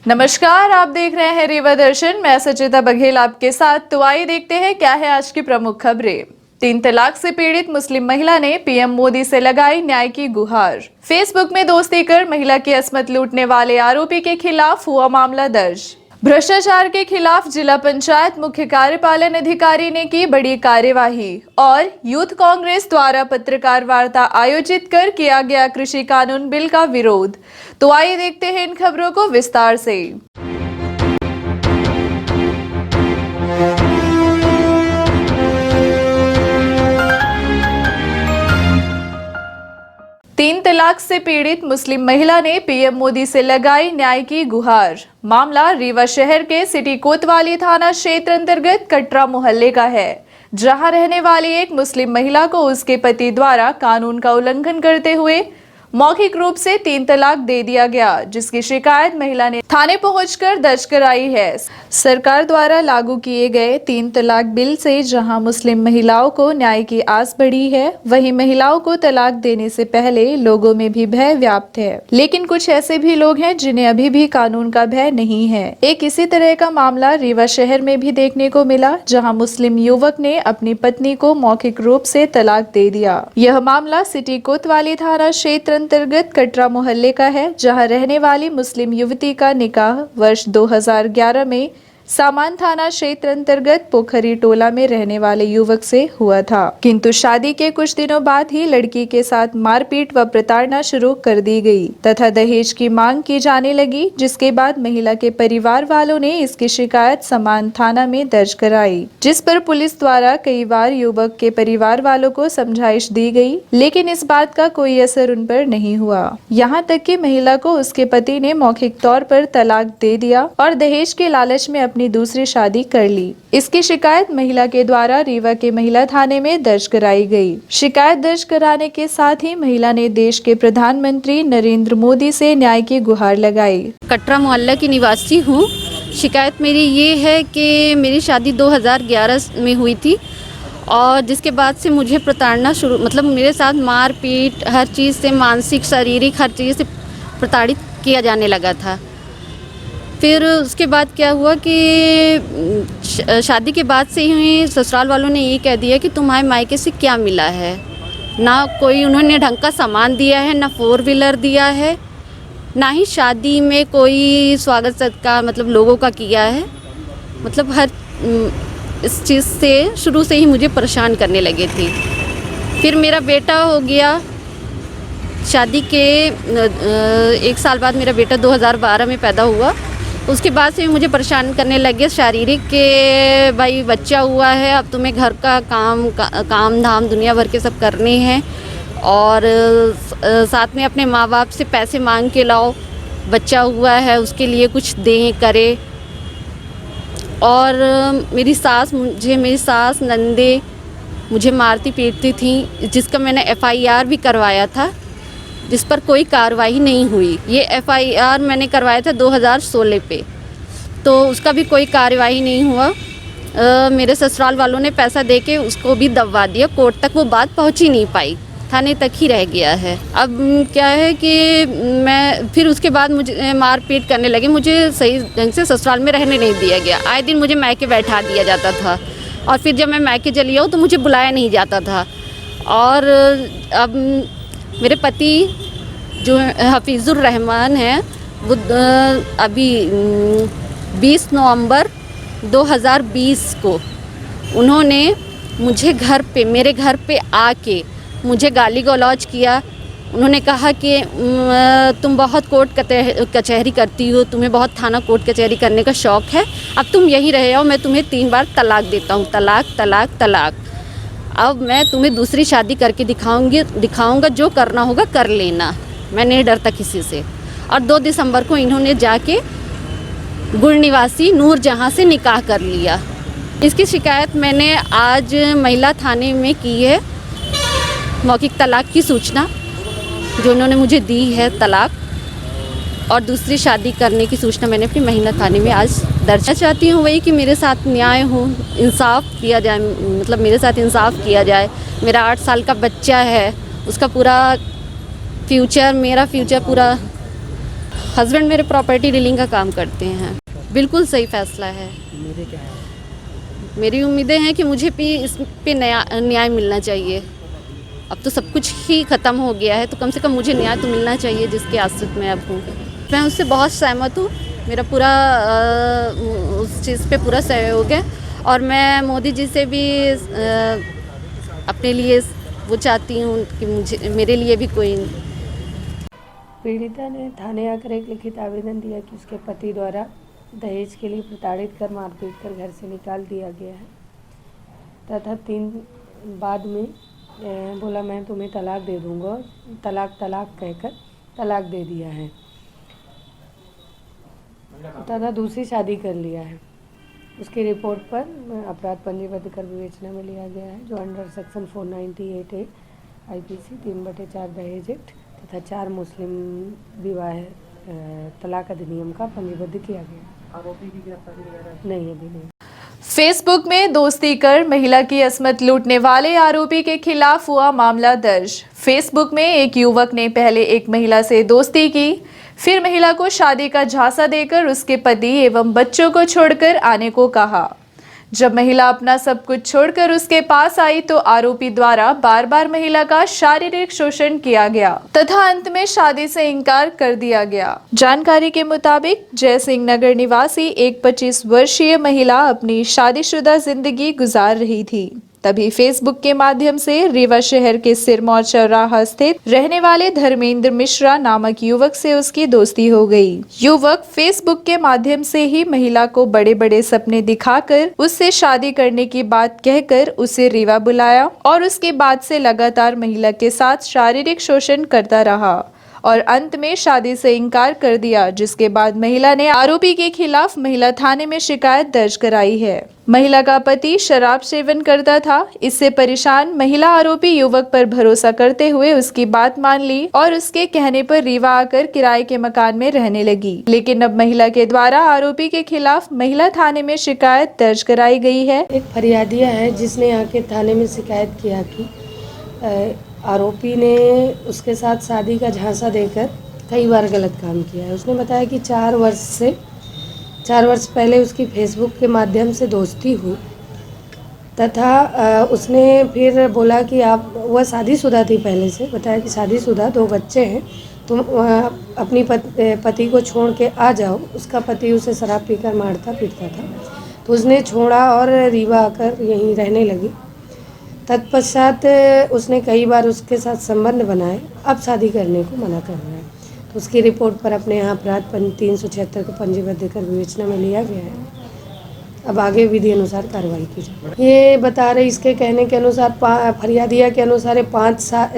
नमस्कार, आप देख रहे हैं रीवा दर्शन। मैं सचिता बघेल आपके साथ। तो आइए देखते हैं क्या है आज की प्रमुख खबरें। 3 तलाक से पीड़ित मुस्लिम महिला ने पीएम मोदी से लगाई न्याय की गुहार। फेसबुक में दोस्ती कर महिला की अस्मत लूटने वाले आरोपी के खिलाफ हुआ मामला दर्ज। भ्रष्टाचार के खिलाफ जिला पंचायत मुख्य कार्यपालन अधिकारी ने की बड़ी कार्यवाही। और यूथ कांग्रेस द्वारा पत्रकार वार्ता आयोजित कर किया गया कृषि कानून बिल का विरोध। तो आइए देखते हैं इन खबरों को विस्तार से। 3 तलाक से पीड़ित मुस्लिम महिला ने पीएम मोदी से लगाई न्याय की गुहार। मामला रीवा शहर के सिटी कोतवाली थाना क्षेत्र अंतर्गत कटरा मोहल्ले का है, जहां रहने वाली एक मुस्लिम महिला को उसके पति द्वारा कानून का उल्लंघन करते हुए मौखिक रूप से 3 तलाक दे दिया गया, जिसकी शिकायत महिला ने थाने पहुंचकर दर्ज कराई है। सरकार द्वारा लागू किए गए 3 तलाक बिल से जहां मुस्लिम महिलाओं को न्याय की आस बढ़ी है, वहीं महिलाओं को तलाक देने से पहले लोगों में भी भय व्याप्त है। लेकिन कुछ ऐसे भी लोग हैं जिन्हें अभी भी कानून का भय नहीं है। एक इसी तरह का मामला रीवा शहर में भी देखने को मिला, जहाँ मुस्लिम युवक ने अपनी पत्नी को मौखिक रूप से तलाक दे दिया। यह मामला सिटी कोतवाली थाना क्षेत्र अंतर्गत कटरा मोहल्ले का है, जहां रहने वाली मुस्लिम युवती का निकाह वर्ष 2011 में सामान थाना क्षेत्र अंतर्गत पोखरी टोला में रहने वाले युवक से हुआ था, किंतु शादी के कुछ दिनों बाद ही लड़की के साथ मारपीट व प्रताड़ना शुरू कर दी गई तथा दहेज की मांग की जाने लगी, जिसके बाद महिला के परिवार वालों ने इसकी शिकायत सामान थाना में दर्ज कराई, जिस पर पुलिस द्वारा कई बार युवक के परिवार वालों को समझाइश दी गई, लेकिन इस बात का कोई असर उन पर नहीं हुआ। यहाँ तक कि महिला को उसके पति ने मौखिक तौर पर तलाक दे दिया और दहेज के लालच में अपनी दूसरी शादी कर ली। इसकी शिकायत महिला के द्वारा रीवा के महिला थाने में दर्ज कराई गई। शिकायत दर्ज कराने के साथ ही महिला ने देश के प्रधानमंत्री नरेंद्र मोदी से न्याय की गुहार लगाई। कटरा मोहल्ला की निवासी हूँ। शिकायत मेरी ये है कि मेरी शादी 2011 में हुई थी और जिसके बाद से मुझे प्रताड़ना शुरू, मतलब मेरे साथ मारपीट, हर चीज़ से, मानसिक शारीरिक हर चीज़ से प्रताड़ित किया जाने लगा था। फिर उसके बाद क्या हुआ कि शादी के बाद से ही ससुराल वालों ने ये कह दिया कि तुम्हारे मायके से क्या मिला है। ना कोई उन्होंने ढंग का सामान दिया है, ना 4 व्हीलर दिया है, ना ही शादी में कोई स्वागत सत्कार मतलब लोगों का किया है। मतलब हर इस चीज़ से शुरू से ही मुझे परेशान करने लगे थे। फिर मेरा बेटा हो गया। शादी के 1 साल बाद मेरा बेटा 2012 में पैदा हुआ। उसके बाद से मुझे परेशान करने लगे शारीरिक के, भाई बच्चा हुआ है, अब तुम्हें घर का काम धाम दुनिया भर के सब करने हैं और साथ में अपने माँ बाप से पैसे मांग के लाओ, बच्चा हुआ है उसके लिए कुछ दें करें। और मेरी सास नंदे मुझे मारती पीटती थी, जिसका मैंने FIR भी करवाया था, जिस पर कोई कार्रवाई नहीं हुई। ये FIR मैंने करवाया था 2016 पे, तो उसका भी कोई कार्रवाई नहीं हुआ। मेरे ससुराल वालों ने पैसा देके उसको भी दबवा दिया, कोर्ट तक वो बात पहुंच ही नहीं पाई, थाने तक ही रह गया है। अब क्या है कि मैं फिर उसके बाद मुझे मारपीट करने लगे, मुझे सही ढंग से ससुराल में रहने नहीं दिया गया। आए दिन मुझे मैके बैठा दिया जाता था और फिर जब मैं मैके चली जाऊँ तो मुझे बुलाया नहीं जाता था। और अब मेरे पति जो हफीज़ुर रहमान हैं, वो अभी 20 नवंबर 2020 को उन्होंने मुझे मेरे घर पे आके मुझे गाली गलौज किया। उन्होंने कहा कि तुम बहुत कोर्ट कचहरी करती हो, तुम्हें बहुत थाना कोर्ट कचहरी करने का शौक़ है, अब तुम यहीं रह जाओ, मैं तुम्हें 3 बार तलाक देता हूँ, तलाक तलाक तलाक। अब मैं तुम्हें दूसरी शादी करके दिखाऊंगा, जो करना होगा कर लेना, मैं नहीं डरता किसी से। और 2 दिसंबर को इन्होंने जाके गुड़ निवासी नूर जहां से निकाह कर लिया। इसकी शिकायत मैंने आज महिला थाने में की है। मौखिक तलाक की सूचना जो उन्होंने मुझे दी है, तलाक और दूसरी शादी करने की सूचना मैंने अपनी महिला थाने में आज दर्ज चाहती हूँ। वही कि मेरे साथ न्याय हो, इंसाफ किया जाए, मतलब मेरे साथ इंसाफ किया जाए। मेरा 8 साल का बच्चा है, उसका पूरा फ्यूचर, मेरा फ्यूचर पूरा हस्बैंड मेरे प्रॉपर्टी डीलिंग का काम करते हैं। बिल्कुल सही फैसला है। उम्मीदें क्या है? मेरी उम्मीदें हैं कि मुझे भी इस पे न्याय मिलना चाहिए। अब तो सब कुछ ही ख़त्म हो गया है, तो कम से कम मुझे न्याय तो मिलना चाहिए जिसके आश्रित मैं अब हूँ। मैं उससे बहुत सहमत हूँ। मेरा पूरा उस चीज़ पे पूरा सहयोग है और मैं मोदी जी से भी अपने लिए वो चाहती हूँ कि मुझे मेरे लिए भी कोई। पीड़िता ने थाने आकर एक लिखित आवेदन दिया कि उसके पति द्वारा दहेज के लिए प्रताड़ित कर मारपीट कर घर से निकाल दिया गया है तथा 3 बाद में बोला मैं तुम्हें तलाक दे दूंगा, तलाक कहकर तलाक दे दिया है तथा दूसरी शादी कर लिया है। उसकी रिपोर्ट पर अपराध पंजीबद्ध कर विवेचना में लिया गया है, जो अंडर सेक्शन 498A IPC 3/4 दहेज एक्ट तथा 4 मुस्लिम विवाह तलाक अधिनियम का पंजीबद्ध किया गया। आरोपी की गिरफ्तारी वगैरह नहीं, अभी नहीं। फेसबुक में दोस्ती कर महिला की अस्मत लूटने वाले आरोपी के खिलाफ हुआ मामला दर्ज। फेसबुक में एक युवक ने पहले एक महिला से दोस्ती की, फिर महिला को शादी का झांसा देकर उसके पति एवं बच्चों को छोड़कर आने को कहा। जब महिला अपना सब कुछ छोड़कर उसके पास आई तो आरोपी द्वारा बार बार महिला का शारीरिक शोषण किया गया तथा अंत में शादी से इनकार कर दिया गया। जानकारी के मुताबिक जय सिंह नगर निवासी एक 25 वर्षीय महिला अपनी शादीशुदा जिंदगी गुजार रही थी। तभी फेसबुक के माध्यम से रीवा शहर के सिरमौर चौराहा स्थित रहने वाले धर्मेंद्र मिश्रा नामक युवक से उसकी दोस्ती हो गई। युवक फेसबुक के माध्यम से ही महिला को बड़े बड़े सपने दिखाकर उससे शादी करने की बात कहकर उसे रीवा बुलाया और उसके बाद से लगातार महिला के साथ शारीरिक शोषण करता रहा और अंत में शादी से इनकार कर दिया, जिसके बाद महिला ने आरोपी के खिलाफ महिला थाने में शिकायत दर्ज कराई है। महिला का पति शराब सेवन करता था। इससे परेशान महिला आरोपी युवक पर भरोसा करते हुए उसकी बात मान ली और उसके कहने पर रीवा आकर किराए के मकान में रहने लगी। लेकिन अब महिला के द्वारा आरोपी के खिलाफ महिला थाने में शिकायत दर्ज कराई गई है। एक फरियादिया है जिसने आके थाने में शिकायत किया कि आरोपी ने उसके साथ शादी का झांसा देकर कई बार गलत काम किया है। उसने बताया कि 4 वर्ष पहले उसकी फेसबुक के माध्यम से दोस्ती हुई तथा उसने फिर बोला कि आप, वह शादीशुदा थी पहले से, बताया कि शादीशुदा 2 बच्चे हैं, तुम अपनी पति को छोड़ के आ जाओ। उसका पति उसे शराब पीकर मारता पीटता था तो उसने छोड़ा और रीवा आकर यहीं रहने लगी। तत्पश्चात उसने कई बार उसके साथ संबंध बनाए, अब शादी करने को मना कर रहा है। तो उसकी रिपोर्ट पर अपने यहाँ अपराध 376 को पंजीबद्ध कर विवेचना में लिया गया है। अब आगे विधि अनुसार कार्रवाई की जाए। ये बता रहे, इसके कहने के अनुसार फरियादिया के अनुसार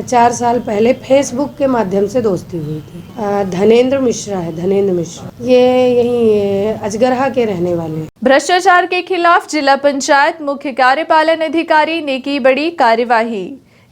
4 साल पहले फेसबुक के माध्यम से दोस्ती हुई थी। धर्मेंद्र मिश्रा है, धर्मेंद्र मिश्रा, ये यहीं अजगरहा के रहने वाले हैं। भ्रष्टाचार के खिलाफ जिला पंचायत मुख्य कार्यपालन अधिकारी ने की बड़ी कार्यवाही।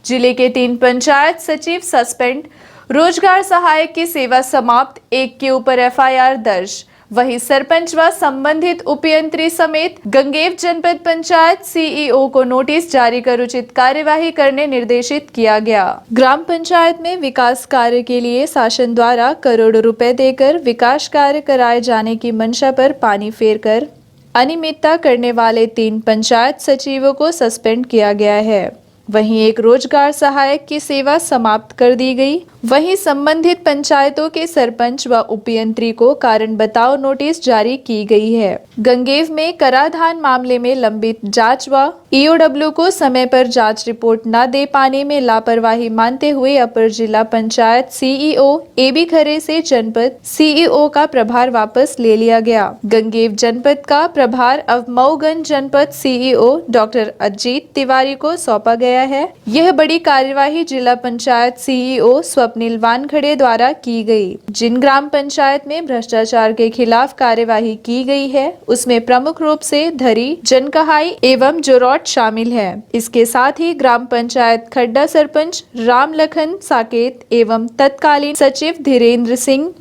जिले के 3 पंचायत सचिव सस्पेंड, रोजगार सहायक की सेवा समाप्त, 1 के ऊपर FIR दर्ज। वहीं सरपंच व संबंधित उपयंत्री समेत गंगेव जनपद पंचायत CEO को नोटिस जारी कर उचित कार्यवाही करने निर्देशित किया गया। ग्राम पंचायत में विकास कार्य के लिए शासन द्वारा करोड़ों रुपए देकर विकास कार्य कराए जाने की मंशा पर पानी फेरकर अनियमितता करने वाले 3 पंचायत सचिवों को सस्पेंड किया गया है। वहीं एक रोजगार सहायक की सेवा समाप्त कर दी गई। वहीं संबंधित पंचायतों के सरपंच व उपयंत्री को कारण बताओ नोटिस जारी की गई है। गंगेव में कराधान मामले में लंबित जांच व EOW को समय पर जांच रिपोर्ट न दे पाने में लापरवाही मानते हुए अपर जिला पंचायत CEO AB खरे से जनपद CEO का प्रभार वापस ले लिया गया। गंगेव जनपद का प्रभार अब मऊगंज जनपद CEO डॉक्टर अजीत तिवारी को सौंपा गया है। यह बड़ी कार्यवाही जिला पंचायत CEO स्वप्निल वानखड़े द्वारा की गई। जिन ग्राम पंचायत में भ्रष्टाचार के खिलाफ कार्यवाही की गई है उसमें प्रमुख रूप से धरी, जनकहाई एवं जोरौट शामिल है। इसके साथ ही ग्राम पंचायत खड्डा सरपंच राम लखन साकेत एवं तत्कालीन सचिव धीरेन्द्र सिंह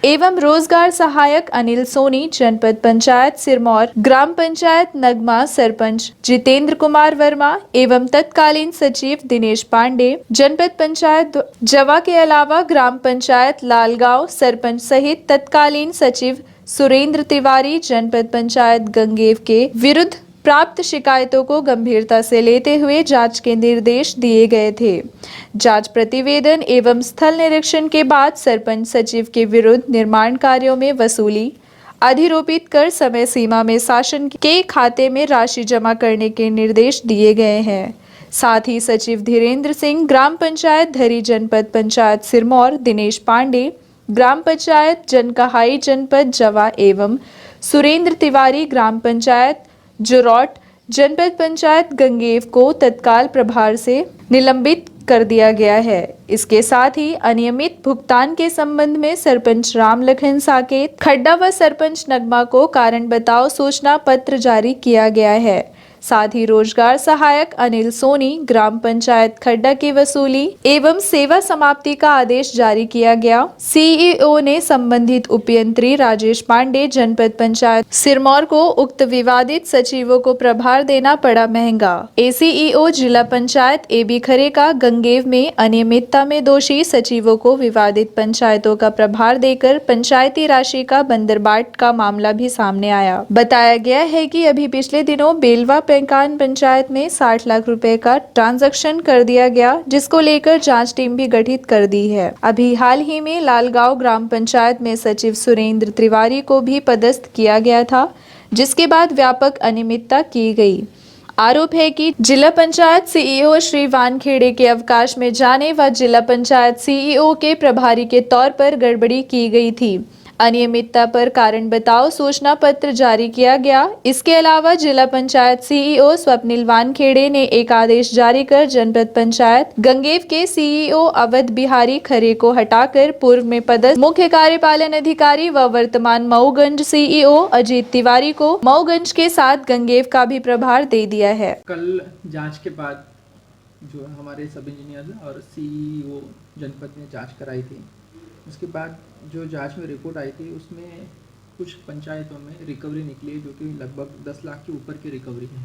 एवं रोजगार सहायक अनिल सोनी, जनपद पंचायत सिरमौर, ग्राम पंचायत नगमा सरपंच जितेंद्र कुमार वर्मा एवं तत्कालीन सचिव दिनेश पांडे, जनपद पंचायत जवा के अलावा ग्राम पंचायत लालगांव सरपंच सहित तत्कालीन सचिव सुरेंद्र तिवारी, जनपद पंचायत गंगेव के विरुद्ध प्राप्त शिकायतों को गंभीरता से लेते हुए जांच के निर्देश दिए गए थे। जांच प्रतिवेदन एवं स्थल निरीक्षण के बाद सरपंच सचिव के विरुद्ध निर्माण कार्यों में वसूली, अधिरोपित कर समय सीमा में शासन के खाते में राशि जमा करने के निर्देश दिए गए हैं। साथ ही सचिव धीरेन्द्र सिंह, ग्राम पंचायत धरी, जनपद पंचायत सिरमौर दिनेश पांडे, ग्राम पंचायत जनकहाई, जनपद जवा एवं सुरेंद्र तिवारी, ग्राम पंचायत जुरौट, जनपद पंचायत गंगेव को तत्काल प्रभार से निलंबित कर दिया गया है। इसके साथ ही अनियमित भुगतान के संबंध में सरपंच रामलखन साकेत खड्डा व सरपंच नगमा को कारण बताओ सूचना पत्र जारी किया गया है। साथ ही रोजगार सहायक अनिल सोनी, ग्राम पंचायत खड्डा की वसूली एवं सेवा समाप्ति का आदेश जारी किया गया। सीईओ ने संबंधित उपयंत्री राजेश पांडे, जनपद पंचायत सिरमौर को उक्त विवादित सचिवों को प्रभार देना पड़ा महंगा। एसीईओ जिला पंचायत एबी खरे का गंगेव में अनियमितता में दोषी सचिवों को विवादित पंचायतों का प्रभार देकर पंचायती राशि का बंदरबाट का मामला भी सामने आया। बताया गया है कि अभी पिछले दिनों बेलवा पेंकान पंचायत में 60 लाख रुपए का ट्रांजैक्शन कर दिया गया, जिसको लेकर जांच टीम भी गठित कर दी है। अभी हाल ही में लालगांव ग्राम पंचायत में सचिव सुरेंद्र तिवारी को भी पदस्थ किया गया था, जिसके बाद व्यापक अनियमितता की गई। आरोप है कि जिला पंचायत सीईओ श्री वानखेड़े के अवकाश में जाने व जिला पंचायत सीईओ के प्रभारी के तौर पर गड़बड़ी की गई थी। अनियमितता पर कारण बताओ सूचना पत्र जारी किया गया। इसके अलावा जिला पंचायत सीईओ स्वप्निल वानखेड़े ने एक आदेश जारी कर जनपद पंचायत गंगेव के सीईओ अवध बिहारी खरे को हटाकर पूर्व में पदस्थ मुख्य कार्यपालन अधिकारी व वर्तमान मऊगंज सीईओ अजीत तिवारी को मऊगंज के साथ गंगेव का भी प्रभार दे दिया है। कल जांच के बाद जो हमारे सब इंजीनियर और सीईओ जनपद ने जांच कराई थी, उसके बाद जो जांच में रिपोर्ट आई थी उसमें कुछ पंचायतों में रिकवरी निकली है, जो कि लगभग 10 लाख के ऊपर की रिकवरी है।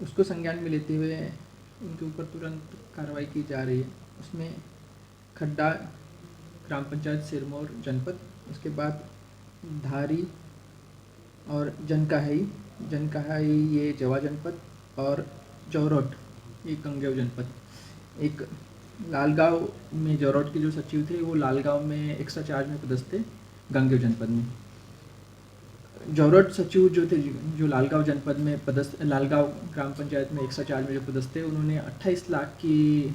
उसको संज्ञान में लेते हुए उनके ऊपर तुरंत कार्रवाई की जा रही है। उसमें खड्डा ग्राम पंचायत सिरमौर जनपद, उसके बाद धारी और जनकहाई ये जवा जनपद, और जौरोट ये गंगेव जनपद। एक लालगांव में जौरोट के जो सचिव थे वो लालगांव में एक्स्ट्रा चार्ज में पदस्थ थे गंगेव जनपद में। जौरोट सचिव जो थे जो लालगांव जनपद में पदस्थ, लालगांव ग्राम पंचायत में एक्स्ट्रा चार्ज में जो पदस्थ थे, उन्होंने 28 लाख की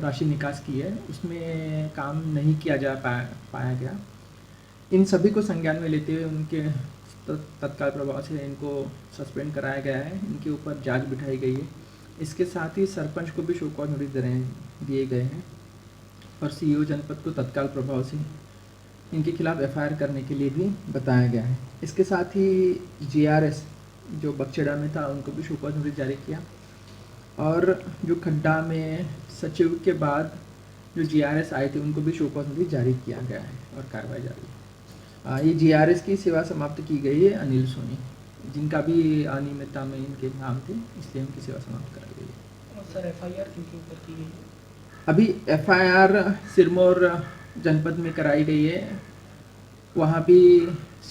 राशि निकास की है। उसमें काम नहीं किया जा पाया गया। इन सभी को संज्ञान में लेते हुए उनके तत्काल प्रभाव से इनको सस्पेंड कराया गया है। इनके ऊपर जांच बिठाई गई है। इसके साथ ही सरपंच को भी शो कॉज नोटिस दिए गए हैं और सीईओ जनपद को तत्काल प्रभाव से इनके खिलाफ एफआईआर करने के लिए भी बताया गया है। इसके साथ ही जीआरएस जो बगचेड़ा में था उनको भी शो कॉज नोटिस जारी किया, और जो खड्डा में सचिव के बाद जो जीआरएस आए थे उनको भी शो कॉज नोटिस जारी किया गया है और कार्रवाई जारी है। ये जीआरएस की सेवा समाप्त की गई है अनिल सोनी, जिनका भी अनियमितता में इनके नाम थे, इसलिए उनकी सेवा समाप्त कराई गई है। सर एफआईआर किनके ऊपर की गई है? अभी एफआईआर सिरमौर जनपद में कराई गई है। वहाँ भी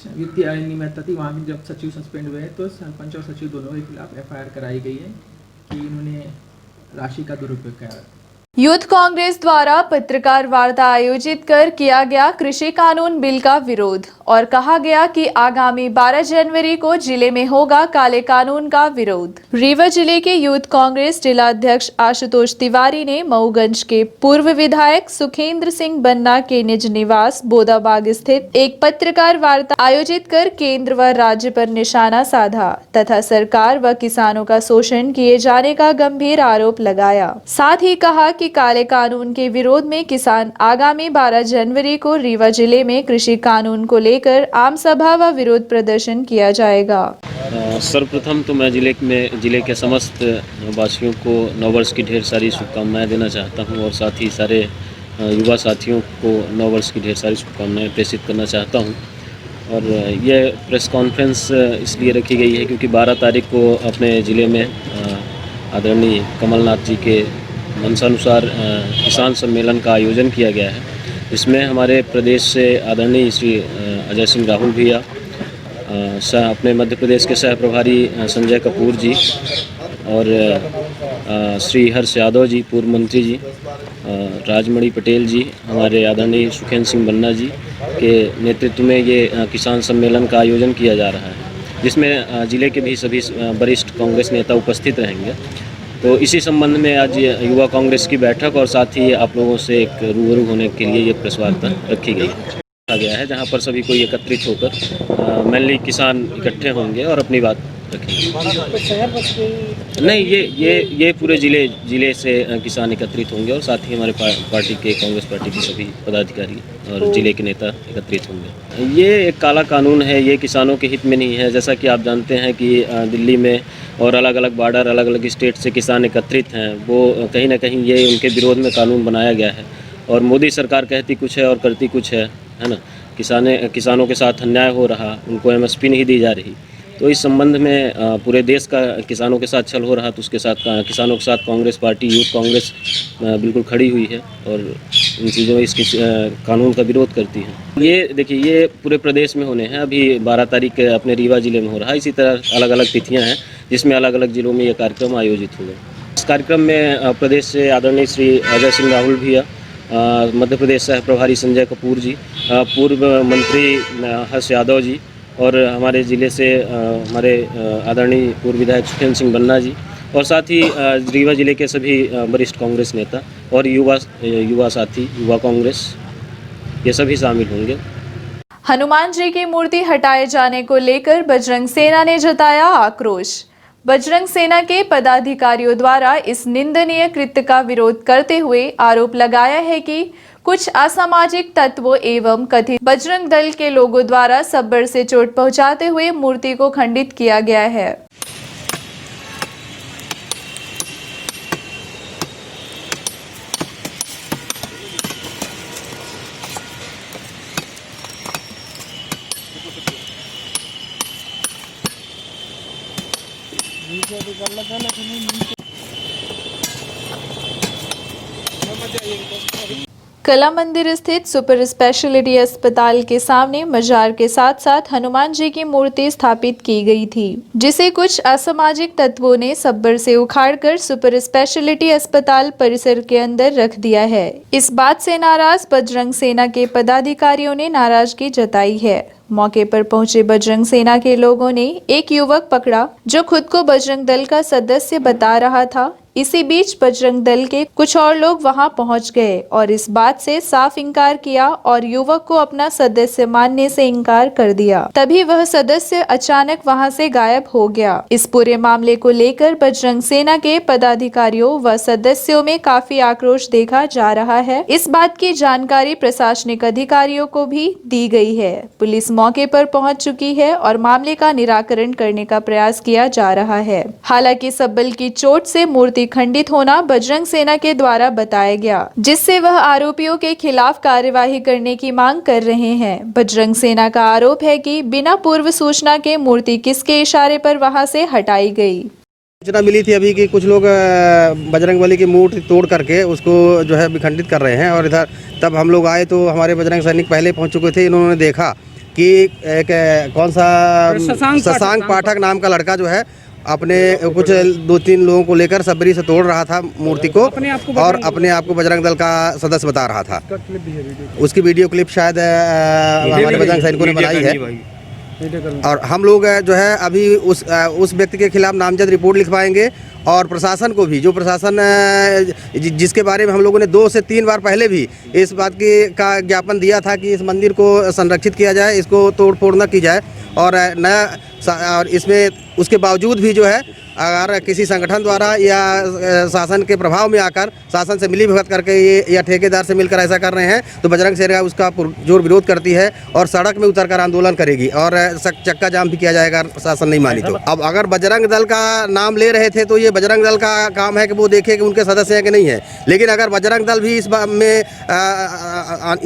वित्तीय अनियमितता थी। वहाँ भी जब सचिव सस्पेंड हुए तो सरपंच और सचिव दोनों के खिलाफ एफआईआर कराई गई है कि इन्होंने राशि का दुरुपयोग किया। यूथ कांग्रेस द्वारा पत्रकार वार्ता आयोजित कर किया गया कृषि कानून बिल का विरोध और कहा गया कि आगामी 12 जनवरी को जिले में होगा काले कानून का विरोध। रीवा जिले के यूथ कांग्रेस जिला अध्यक्ष आशुतोष तिवारी ने मऊगंज के पूर्व विधायक सुखेंद्र सिंह बन्ना के निज निवास बोदाबाग स्थित एक पत्रकार वार्ता आयोजित कर केंद्र व राज्य पर निशाना साधा तथा सरकार व किसानों का शोषण किए जाने का गंभीर आरोप लगाया। साथ ही कहा कि काले कानून के विरोध में किसान आगामी 12 जनवरी को रीवा जिले में कृषि कानून को लेकर आम सभा व विरोध प्रदर्शन किया जाएगा। सर्वप्रथम तो मैं जिले के समस्त वासियों को नववर्ष की ढेर सारी शुभकामनाएं देना चाहता हूं और साथ ही सारे युवा साथियों को नव वर्ष की ढेर सारी शुभकामनाएं प्रेषित करना चाहता हूं। और ये प्रेस कॉन्फ्रेंस इसलिए रखी गई है क्योंकि 12 तारीख को अपने ज़िले में आदरणीय कमलनाथ जी के मंशानुसार किसान सम्मेलन का आयोजन किया गया है, जिसमें हमारे प्रदेश से आदरणीय श्री अजय सिंह राहुल भैया, अपने मध्य प्रदेश के सह प्रभारी संजय कपूर जी और श्री हर्ष यादव जी पूर्व मंत्री जी, राजमणि पटेल जी, हमारे आदरणीय सुखेंद्र सिंह बन्ना जी के नेतृत्व में ये किसान सम्मेलन का आयोजन किया जा रहा है, जिसमें ज़िले के भी सभी वरिष्ठ कांग्रेस नेता उपस्थित रहेंगे। तो इसी संबंध में आज युवा कांग्रेस की बैठक और साथ ही आप लोगों से एक रूबरू होने के लिए ये प्रेस वार्ता रखी गई है गया है, जहाँ पर सभी कोई एकत्रित होकर मेनली किसान इकट्ठे होंगे और अपनी बात रखेंगे। नहीं, ये पूरे ज़िले से किसान एकत्रित होंगे और साथ ही हमारे पार्टी के कांग्रेस पार्टी के सभी पदाधिकारी और ज़िले के नेता एकत्रित होंगे। ये एक काला कानून है, ये किसानों के हित में नहीं है। जैसा कि आप जानते हैं कि दिल्ली में और अलग अलग बॉर्डर, अलग अलग स्टेट से किसान एकत्रित हैं, वो कहीं ना कहीं ये उनके विरोध में कानून बनाया गया है। और मोदी सरकार कहती कुछ है और करती कुछ है ना। किसानों के साथ अन्याय हो रहा, उनको MSP नहीं दी जा रही। तो इस संबंध में पूरे देश का किसानों के साथ छल हो रहा, तो उसके साथ किसानों के साथ कांग्रेस पार्टी, यूथ कांग्रेस बिल्कुल खड़ी हुई है और इन चीज़ों में इस कानून का विरोध करती है। ये देखिए, ये पूरे प्रदेश में होने हैं। अभी 12 तारीख अपने रीवा जिले में हो रहा है। इसी तरह अलग अलग तिथियां हैं जिसमें अलग अलग जिलों में ये कार्यक्रम आयोजित हुए। इस कार्यक्रम में प्रदेश से आदरणीय श्री अजय सिंह राहुल भैया, मध्य प्रदेश सह प्रभारी संजय कपूर जी, पूर्व मंत्री हर्ष यादव जी और हमारे ज़िले से हमारे आदरणीय पूर्व विधायक सुखेंद्र सिंह बन्ना जी और साथ ही रीवा जिले के सभी वरिष्ठ कांग्रेस नेता और युवा साथी, युवा कांग्रेस, ये सभी शामिल होंगे। हनुमान जी की मूर्ति हटाए जाने को लेकर बजरंग सेना ने जताया आक्रोश। बजरंग सेना के पदाधिकारियों द्वारा इस निंदनीय कृत्य का विरोध करते हुए आरोप लगाया है कि कुछ असामाजिक तत्वों एवं कथित बजरंग दल के लोगों द्वारा सब्बर से चोट पहुंचाते हुए मूर्ति को खंडित किया गया है। कला मंदिर स्थित सुपर स्पेशलिटी अस्पताल के सामने मजार के साथ साथ हनुमान जी की मूर्ति स्थापित की गई थी, जिसे कुछ असामाजिक तत्वों ने सब्बर से उखाड़कर सुपर स्पेशलिटी अस्पताल परिसर के अंदर रख दिया है। इस बात से नाराज बजरंग सेना के पदाधिकारियों ने नाराजगी जताई है। मौके पर पहुंचे बजरंग सेना के लोगों ने एक युवक पकड़ा जो खुद को बजरंग दल का सदस्य बता रहा था। इसी बीच बजरंग दल के कुछ और लोग वहां पहुंच गए और इस बात से साफ इनकार किया और युवक को अपना सदस्य मानने से इनकार कर दिया। तभी वह सदस्य अचानक वहां से गायब हो गया। इस पूरे मामले को लेकर बजरंग सेना के पदाधिकारियों व सदस्यों में काफी आक्रोश देखा जा रहा है। इस बात की जानकारी प्रशासनिक अधिकारियों को भी दी गई है। पुलिस मौके पर पहुंच चुकी है और मामले का निराकरण करने का प्रयास किया जा रहा है। हालांकि सब्बल की चोट से मूर्ति खंडित होना बजरंग सेना के द्वारा बताया गया, जिससे वह आरोपियों के खिलाफ कार्यवाही करने की मांग कर रहे हैं। बजरंग सेना का आरोप है कि बिना पूर्व सूचना के मूर्ति किसके इशारे पर वहां से हटाई गई। सूचना मिली थी अभी कि कुछ लोग बजरंगबली की मूर्ति तोड़ करके उसको जो है विखंडित कर रहे हैं और इधर तब हम लोग आए तो हमारे बजरंग सैनिक पहले पहुंच चुके थे। इन्होंने देखा कि एक कौन सा शशांक पाठक नाम का लड़का जो है अपने कुछ 2-3 लोगों को लेकर सबरी से तोड़ रहा था मूर्ति को और अपने आप को बजरंग दल का सदस्य बता रहा था। उसकी वीडियो क्लिप शायद हमारे बजरंग सैनिकों ने बनाई है और हम लोग जो है अभी उस व्यक्ति के खिलाफ नामजद रिपोर्ट लिखवाएंगे और प्रशासन को भी, जो प्रशासन जिसके बारे में हम लोगों ने 2 से 3 बार पहले भी इस बात का ज्ञापन दिया था कि इस मंदिर को संरक्षित किया जाए, इसको तोड़ फोड़ न की जाए और नया और इसमें उसके बावजूद भी जो है अगर किसी संगठन द्वारा या शासन के प्रभाव में आकर शासन से मिलीभगत करके ये या ठेकेदार से मिलकर ऐसा कर रहे हैं तो बजरंग सेना उसका पुरजोर विरोध करती है और सड़क में उतरकर आंदोलन करेगी और चक्का जाम भी किया जाएगा शासन नहीं मानी तो। अब अगर बजरंग दल का नाम ले रहे थे तो ये बजरंग दल का काम है कि वो देखे कि उनके सदस्य हैं कि नहीं है, लेकिन अगर बजरंग दल भी इस बात में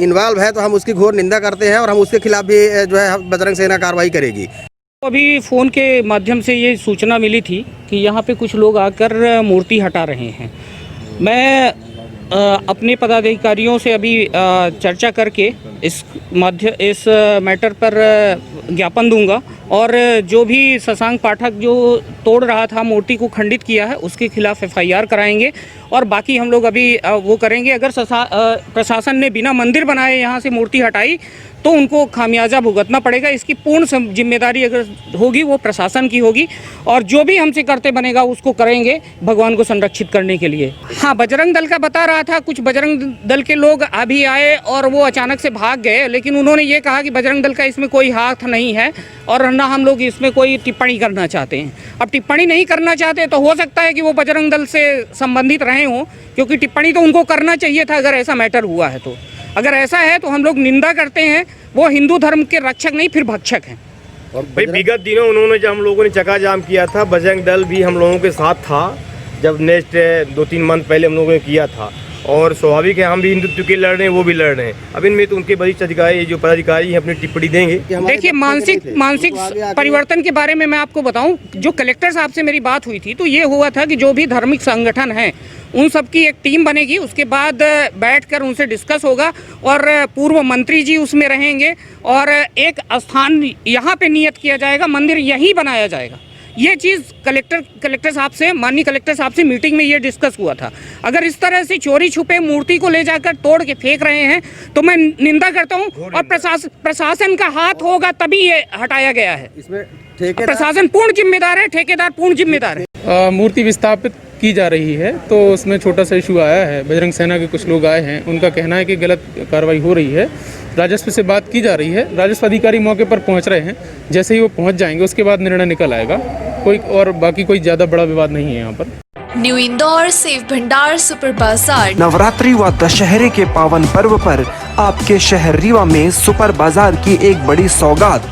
इन्वॉल्व है तो हम उसकी घोर निंदा करते हैं और हम उसके खिलाफ भी जो है बजरंग सेना कार्रवाई करेगी। अभी फ़ोन के माध्यम से ये सूचना मिली थी कि यहाँ पे कुछ लोग आकर मूर्ति हटा रहे हैं। मैं अपने पदाधिकारियों से अभी चर्चा करके इस मैटर पर ज्ञापन दूंगा और जो भी शशांक पाठक जो तोड़ रहा था, मूर्ति को खंडित किया है, उसके खिलाफ FIR कराएंगे और बाकी हम लोग अभी वो करेंगे। अगर प्रशासन ने बिना मंदिर बनाए यहाँ से मूर्ति हटाई तो उनको खामियाजा भुगतना पड़ेगा। इसकी पूर्ण जिम्मेदारी अगर होगी वो प्रशासन की होगी और जो भी हमसे करते बनेगा उसको करेंगे भगवान को संरक्षित करने के लिए। हाँ, बजरंग दल का बता रहा था, कुछ बजरंग दल के लोग अभी आए और वो अचानक से भाग गए, लेकिन उन्होंने ये कहा कि बजरंग दल का इसमें कोई हाथ नहीं है और ना हम लोग इसमें कोई टिप्पणी करना चाहते हैं। अब टिप्पणी नहीं करना चाहते तो हो सकता है कि वो बजरंग दल से संबंधित रहे हों, क्योंकि टिप्पणी तो उनको करना चाहिए था अगर ऐसा मैटर हुआ है तो। अगर ऐसा है तो हम लोग निंदा करते हैं। वो हिंदू धर्म के रक्षक नहीं फिर भक्षक हैं। और भाई विगत दिनों उन्होंने जब हम लोगों ने चक्का जाम किया था, बजरंग दल भी हम लोगों के साथ था जब नेक्स्ट 2-3 मंथ पहले हम लोगों ने किया था और स्वाभाविक है हम भी हिंदुत्व के लड़ रहे हैं, वो भी लड़ रहे हैं। अब इनमें तो उनके वरिष्ठ अधिकारी जो पदाधिकारी हैं अपनी टिप्पणी देंगे। देखिए, मानसिक परिवर्तन के बारे में मैं आपको बताऊं, जो कलेक्टर साहब से मेरी बात हुई थी तो ये हुआ था कि जो भी धार्मिक संगठन हैं उन सब की एक टीम बनेगी, उसके बाद बैठकर उनसे डिस्कस होगा और पूर्व मंत्री जी उसमें रहेंगे और एक स्थान यहाँ पे नियत किया जाएगा, मंदिर यहीं बनाया जाएगा। ये चीज़ कलेक्टर साहब से, माननीय कलेक्टर साहब से मीटिंग में ये डिस्कस हुआ था। अगर इस तरह से चोरी छुपे मूर्ति को ले जाकर तोड़ के फेंक रहे हैं तो मैं निंदा करता हूँ और प्रशासन का हाथ होगा तभी ये हटाया गया है। इसमें प्रशासन पूर्ण जिम्मेदार है, ठेकेदार पूर्ण जिम्मेदार है। मूर्ति विस्थापित की जा रही है तो उसमें छोटा सा इशू आया है। बजरंग सेना के कुछ लोग आए हैं, उनका कहना है कि गलत कार्रवाई हो रही है। राजस्व से बात की जा रही है, राजस्व अधिकारी मौके पर पहुंच रहे हैं। जैसे ही वो पहुंच जाएंगे उसके बाद निर्णय निकल आएगा। बाकी कोई ज़्यादा बड़ा विवाद नहीं है यहाँ पर। न्यू इंदौर सेव भंडार सुपर बाजार। नवरात्रि व दशहरे के पावन पर्व पर आपके शहर रीवा में सुपर बाजार की एक बड़ी सौगात।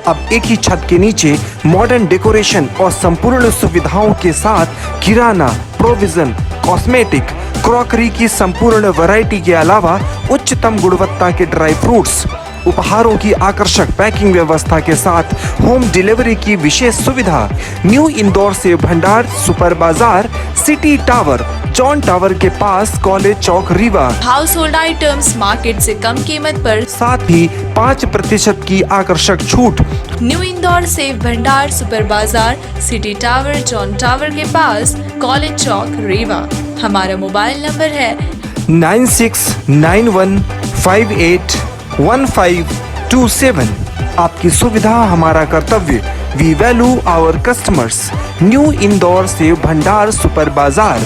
अब एक ही छत के नीचे मॉडर्न डेकोरेशन और संपूर्ण सुविधाओं के साथ किराना, प्रोविजन, कॉस्मेटिक, क्रॉकरी की संपूर्ण वैरायटी के अलावा उच्चतम गुणवत्ता के ड्राई फ्रूट्स, उपहारों की आकर्षक पैकिंग व्यवस्था के साथ होम डिलीवरी की विशेष सुविधा। New Indore Sev Bhandar super Bazaar, city tower, John tower के पास, college Chowk, Rewa. Household items market से कम कीमत पर, साथ ही 5% की आकर्षक छूट। New Indore Sev Bhandar super Bazaar, city tower, John tower के पास, कॉलेज चौक, रीवा। हमारा मोबाइल नंबर है 9691581527। आपकी सुविधा हमारा कर्तव्य। We value our customers. New Indore Sev Bhandar super Bazar.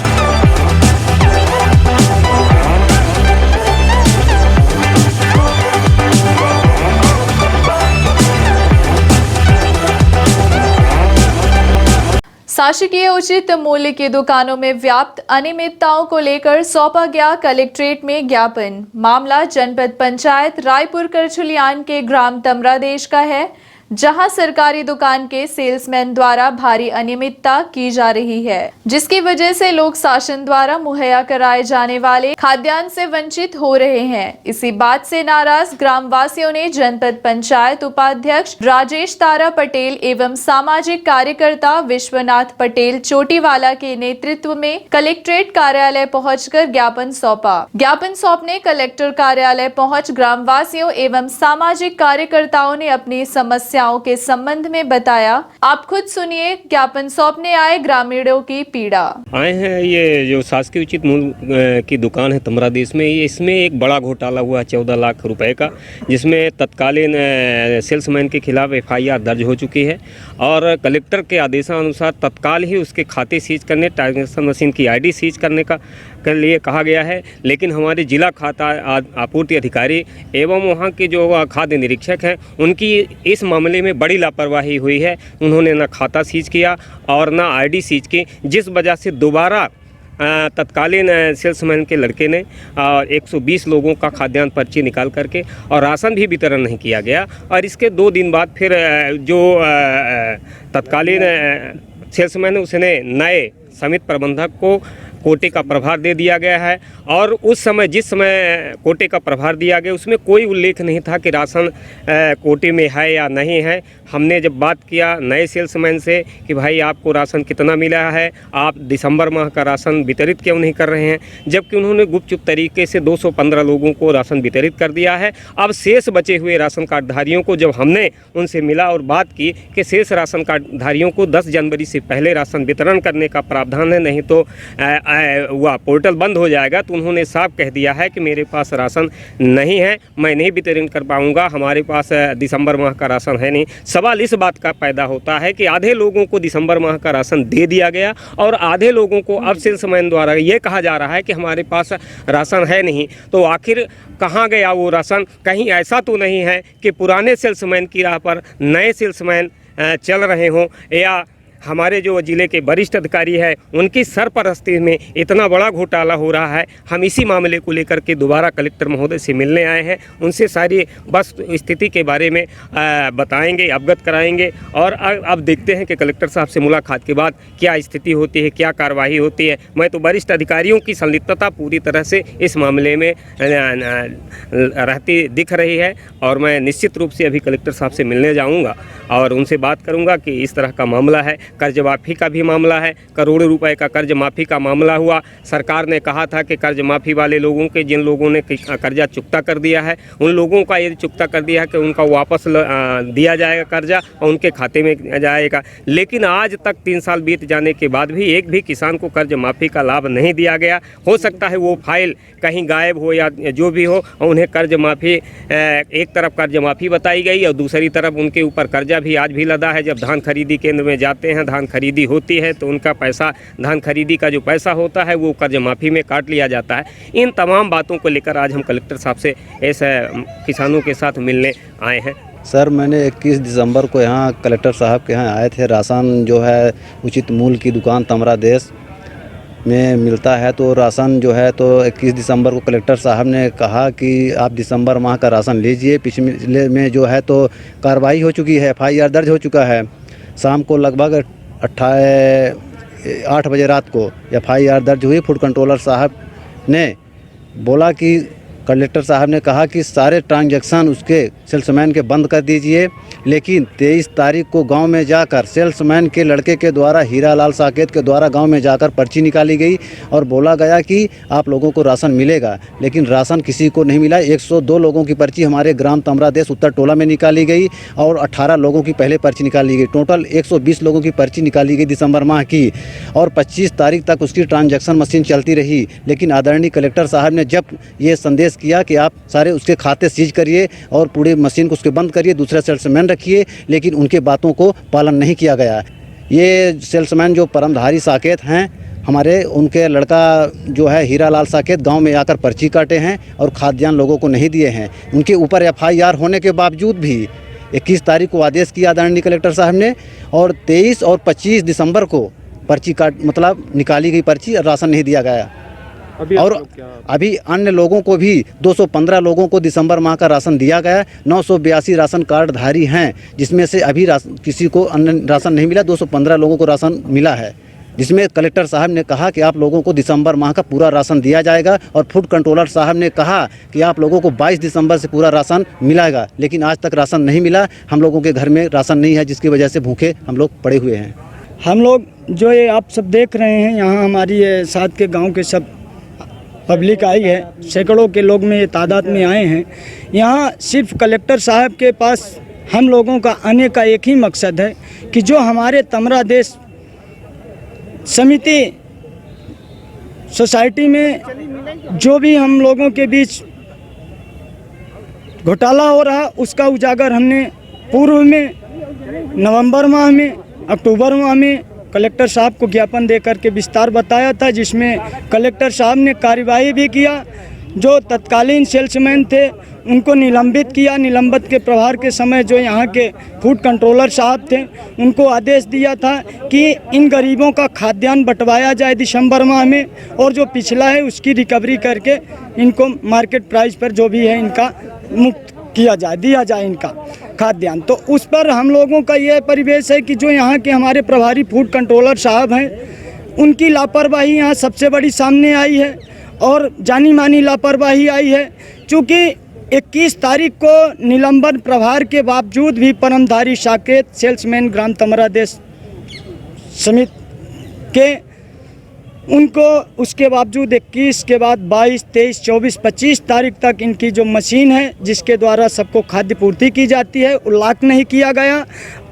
शासकीय उचित मूल्य की दुकानों में व्याप्त अनियमितताओं को लेकर सौंपा गया कलेक्ट्रेट में ज्ञापन। मामला जनपद पंचायत रायपुर करछुलियान के ग्राम तमरादेश का है, जहां सरकारी दुकान के सेल्समैन द्वारा भारी अनियमितता की जा रही है, जिसकी वजह से लोग शासन द्वारा मुहैया कराए जाने वाले खाद्यान्न से वंचित हो रहे हैं। इसी बात से नाराज ग्राम वासियों ने जनपद पंचायत उपाध्यक्ष राजेश तारा पटेल एवं सामाजिक कार्यकर्ता विश्वनाथ पटेल चोटीवाला के नेतृत्व में कलेक्ट्रेट कार्यालय पहुंचकर ज्ञापन सौंपा। ज्ञापन सौंपने कलेक्टर कार्यालय पहुंच ग्राम वासियों एवं सामाजिक कार्यकर्ताओं ने अपनी समस्या के संबंध में बताया। आप खुद सुनिए ज्ञापन सौंपने आए ग्रामीणों की पीड़ा। आए हैं ये जो शासकीय उचित मूल्य की दुकान है तमरादेश में, इसमें एक बड़ा घोटाला हुआ 14 लाख रुपए का, जिसमें तत्कालीन सेल्समैन के खिलाफ FIR दर्ज हो चुकी है और कलेक्टर के आदेशानुसार तत्काल ही उसके खाते सीज करने, ट्रांजैक्शन मशीन की ID सीज करने के लिए कहा गया है। लेकिन हमारे जिला खाता आपूर्ति अधिकारी एवं वहाँ के जो खाद्य निरीक्षक हैं, उनकी इस मामले मामले में बड़ी लापरवाही हुई है। उन्होंने ना खाता सीज किया और ना आईडी सीज की, जिस वजह से दोबारा तत्कालीन सेल्समैन के लड़के ने 120 लोगों का खाद्यान्न पर्ची निकाल करके और राशन भी वितरण नहीं किया गया। और इसके 2 दिन बाद फिर जो तत्कालीन सेल्समैन उसने नए समिति प्रबंधक को कोटे का प्रभार दे दिया गया है। और उस समय जिस समय कोटे का प्रभार दिया गया उसमें कोई उल्लेख नहीं था कि राशन कोटे में है या नहीं है। हमने जब बात किया नए सेल्समैन से कि भाई आपको राशन कितना मिला है, आप दिसंबर माह का राशन वितरित क्यों नहीं कर रहे हैं, जबकि उन्होंने गुपचुप तरीके से 215 लोगों को राशन वितरित कर दिया है। अब शेष बचे हुए राशन कार्डधारियों को जब हमने उनसे मिला और बात की कि शेष राशन कार्डधारियों को 10 जनवरी से पहले राशन वितरण करने का प्रावधान है, नहीं तो वह पोर्टल बंद हो जाएगा, तो उन्होंने साफ कह दिया है कि मेरे पास राशन नहीं है, मैं नहीं वितरण कर पाऊँगा, हमारे पास दिसंबर माह का राशन है नहीं। सवाल इस बात का पैदा होता है कि आधे लोगों को दिसंबर माह का राशन दे दिया गया और आधे लोगों को अब सेल्समैन द्वारा ये कहा जा रहा है कि हमारे पास राशन है नहीं। तो आखिर कहाँ गया वो राशन? कहीं ऐसा तो नहीं है कि पुराने सेल्समैन की राह पर नए सेल्समैन चल रहे हों या हमारे जो ज़िले के वरिष्ठ अधिकारी हैं उनकी सरपरस्ती में इतना बड़ा घोटाला हो रहा है। हम इसी मामले को लेकर के दोबारा कलेक्टर महोदय से मिलने आए हैं, उनसे सारी वस्तु स्थिति के बारे में बताएंगे, अवगत कराएंगे और अब देखते हैं कि कलेक्टर साहब से मुलाकात के बाद क्या स्थिति होती है, क्या कार्रवाई होती है। मैं तो वरिष्ठ अधिकारियों की संलिप्तता पूरी तरह से इस मामले में रहती दिख रही है और मैं निश्चित रूप से अभी कलेक्टर साहब से मिलने जाऊँगा और उनसे बात करूँगा कि इस तरह का मामला है। कर्ज माफ़ी का भी मामला है, करोड़ों रुपए का कर्ज माफ़ी का मामला हुआ। सरकार ने कहा था कि कर्ज माफ़ी वाले लोगों के जिन लोगों ने कर्जा चुकता कर दिया है उन लोगों का यदि चुकता कर दिया है कि उनका वापस दिया जाएगा कर्जा और उनके खाते में जाएगा। लेकिन आज तक 3 साल बीत जाने के बाद भी एक भी किसान को कर्ज माफ़ी का लाभ नहीं दिया गया। हो सकता है वो फाइल कहीं गायब हो या जो भी हो, उन्हें कर्ज माफ़ी एक तरफ कर्ज माफ़ी बताई गई और दूसरी तरफ उनके ऊपर कर्जा भी आज भी लदा है। जब धान खरीदी केंद्र में जाते हैं, धान खरीदी होती है तो उनका पैसा, धान खरीदी का जो पैसा होता है वो कर्ज माफ़ी में काट लिया जाता है। इन तमाम बातों को लेकर आज हम कलेक्टर साहब से ऐसे किसानों के साथ मिलने आए हैं। सर, मैंने 21 दिसंबर को यहाँ कलेक्टर साहब के यहाँ आए थे। राशन जो है उचित मूल्य की दुकान तमरा देश में मिलता है, तो राशन जो है तो 21 दिसंबर को कलेक्टर साहब ने कहा कि आप दिसंबर माह का राशन लीजिए। पिछले में जो है तो कार्रवाई हो चुकी है, FIR दर्ज हो चुका है। शाम को लगभग 8 बजे रात को FIR दर्ज हुई। फूड कंट्रोलर साहब ने बोला कि कलेक्टर साहब ने कहा कि सारे ट्रांजैक्शन उसके सेल्समैन के बंद कर दीजिए। लेकिन 23 तारीख को गांव में जाकर सेल्समैन के लड़के के द्वारा, हीरा लाल साकेत के द्वारा गांव में जाकर पर्ची निकाली गई और बोला गया कि आप लोगों को राशन मिलेगा, लेकिन राशन किसी को नहीं मिला। 102 लोगों की पर्ची हमारे ग्राम तमरा देश उत्तर टोला में निकाली गई और 18 लोगों की पहले पर्ची निकाली गई। टोटल 120 लोगों की पर्ची निकाली गई दिसंबर माह की और 25 तारीख तक उसकी ट्रांजैक्शन मशीन चलती रही। लेकिन आदरणीय कलेक्टर साहब ने जब ये संदेश किया कि आप सारे उसके खाते सीज करिए और पूरी मशीन को उसके बंद करिए, दूसरा सेल्समैन रखिए, लेकिन उनके बातों को पालन नहीं किया गया। ये सेल्समैन जो परमधारी साकेत हैं हमारे, उनके लड़का जो है हीरा लाल साकेत गांव में आकर पर्ची काटे हैं और खाद्यान्न लोगों को नहीं दिए हैं। उनके ऊपर FIR होने के बावजूद भी 21 तारीख को आदेश किया आदरणीय कलेक्टर साहब ने और 23 और 25 दिसंबर को पर्ची काट मतलब निकाली गई पर्ची और राशन नहीं दिया गया। और अभी अन्य लोगों को भी 215 लोगों को दिसंबर माह का राशन दिया गया। 982 राशन कार्डधारी हैं, जिसमें से अभी किसी को अन्य राशन नहीं मिला। 215 लोगों को राशन मिला है, जिसमें कलेक्टर साहब ने कहा कि आप लोगों को दिसंबर माह का पूरा राशन दिया जाएगा और फूड कंट्रोलर साहब ने कहा कि आप लोगों को 22 दिसंबर से पूरा राशन मिलेगा। लेकिन आज तक राशन नहीं मिला। हम लोगों के घर में राशन नहीं है, जिसकी वजह से भूखे हम लोग पड़े हुए हैं। हम लोग जो ये आप सब देख रहे हैं, यहाँ हमारी साथ के गाँव के सब पब्लिक आई है, सैकड़ों के लोग में ये तादाद में आए हैं। यहाँ सिर्फ कलेक्टर साहब के पास हम लोगों का आने का एक ही मकसद है कि जो हमारे तमरा देश समिति सोसाइटी में जो भी हम लोगों के बीच घोटाला हो रहा, उसका उजागर हमने पूर्व में नवंबर माह में, अक्टूबर माह में कलेक्टर साहब को ज्ञापन दे करके विस्तार बताया था, जिसमें कलेक्टर साहब ने कार्यवाही भी किया। जो तत्कालीन सेल्समैन थे उनको निलंबित किया। निलंबित के प्रभार के समय जो यहाँ के फूड कंट्रोलर साहब थे उनको आदेश दिया था कि इन गरीबों का खाद्यान्न बंटवाया जाए दिसंबर माह में, और जो पिछला है उसकी रिकवरी करके इनको मार्केट प्राइस पर जो भी है इनका मुक्त किया जाए, दिया जाए इनका खाद्यान्न। तो उस पर हम लोगों का यह परिवेश है कि जो यहाँ के हमारे प्रभारी फूड कंट्रोलर साहब हैं उनकी लापरवाही यहाँ सबसे बड़ी सामने आई है, और जानी मानी लापरवाही आई है। चूँकि 21 तारीख को निलंबन प्रभार के बावजूद भी परमधारी साकेत सेल्समैन ग्राम तमरा देश समिति के उनको उसके बावजूद 21 के बाद 22, 23, 24, 25 तारीख तक इनकी जो मशीन है जिसके द्वारा सबको खाद्य पूर्ति की जाती है वो लॉक नहीं किया गया,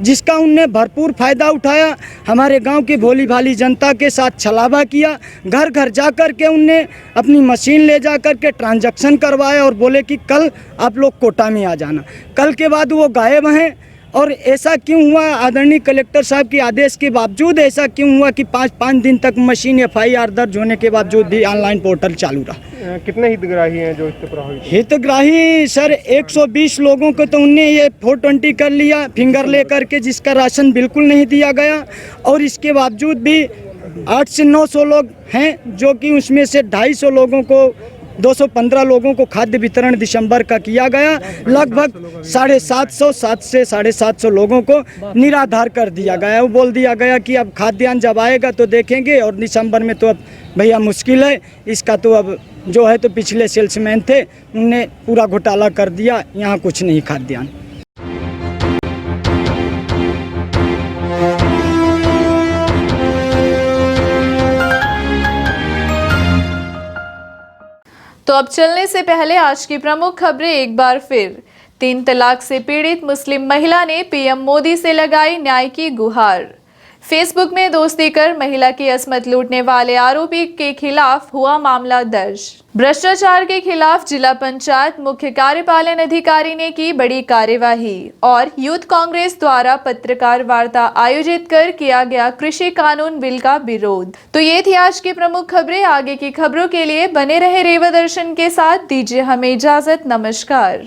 जिसका उनने भरपूर फ़ायदा उठाया। हमारे गांव की भोली भाली जनता के साथ छलावा किया। घर घर जा कर के उनने अपनी मशीन ले जा कर के ट्रांजैक्शन करवाया और बोले कि कल आप लोग कोटा में आ जाना। कल के बाद वो गायब हैं। और ऐसा क्यों हुआ? आदरणीय कलेक्टर साहब के आदेश के बावजूद ऐसा क्यों हुआ कि 5 दिन तक मशीन FIR दर्ज होने के बावजूद भी ऑनलाइन पोर्टल चालू रहा? कितने हितग्राही हैं जो इससे प्रभावित? हितग्राही सर 120 लोगों को तो उनने ये 420 कर लिया फिंगर ले करके, जिसका राशन बिल्कुल नहीं दिया गया। और इसके बावजूद भी 800 से 900 लोग हैं जो कि उसमें से 250 लोगों को 215 लोगों को खाद्य वितरण दिसंबर का किया गया। लगभग 750 से 750 लोगों को निराधार कर दिया गया। वो बोल दिया गया कि अब खाद्यान्न जब आएगा तो देखेंगे, और दिसंबर में तो अब भैया मुश्किल है इसका। तो अब जो है तो पिछले सेल्समैन थे उनने पूरा घोटाला कर दिया, यहाँ कुछ नहीं खाद्यान्न। तो अब चलने से पहले आज की प्रमुख खबरें एक बार फिर। 3 तलाक से पीड़ित मुस्लिम महिला ने PM मोदी से लगाई न्याय की गुहार। फेसबुक में दोस्ती कर महिला की अस्मत लूटने वाले आरोपी के खिलाफ हुआ मामला दर्ज। भ्रष्टाचार के खिलाफ जिला पंचायत मुख्य कार्यपालन अधिकारी ने की बड़ी कार्यवाही। और यूथ कांग्रेस द्वारा पत्रकार वार्ता आयोजित कर किया गया कृषि कानून बिल का विरोध। तो ये थी आज की प्रमुख खबरें। आगे की खबरों के लिए बने रहे रेवा दर्शन के साथ। दीजिए हमें इजाजत। नमस्कार।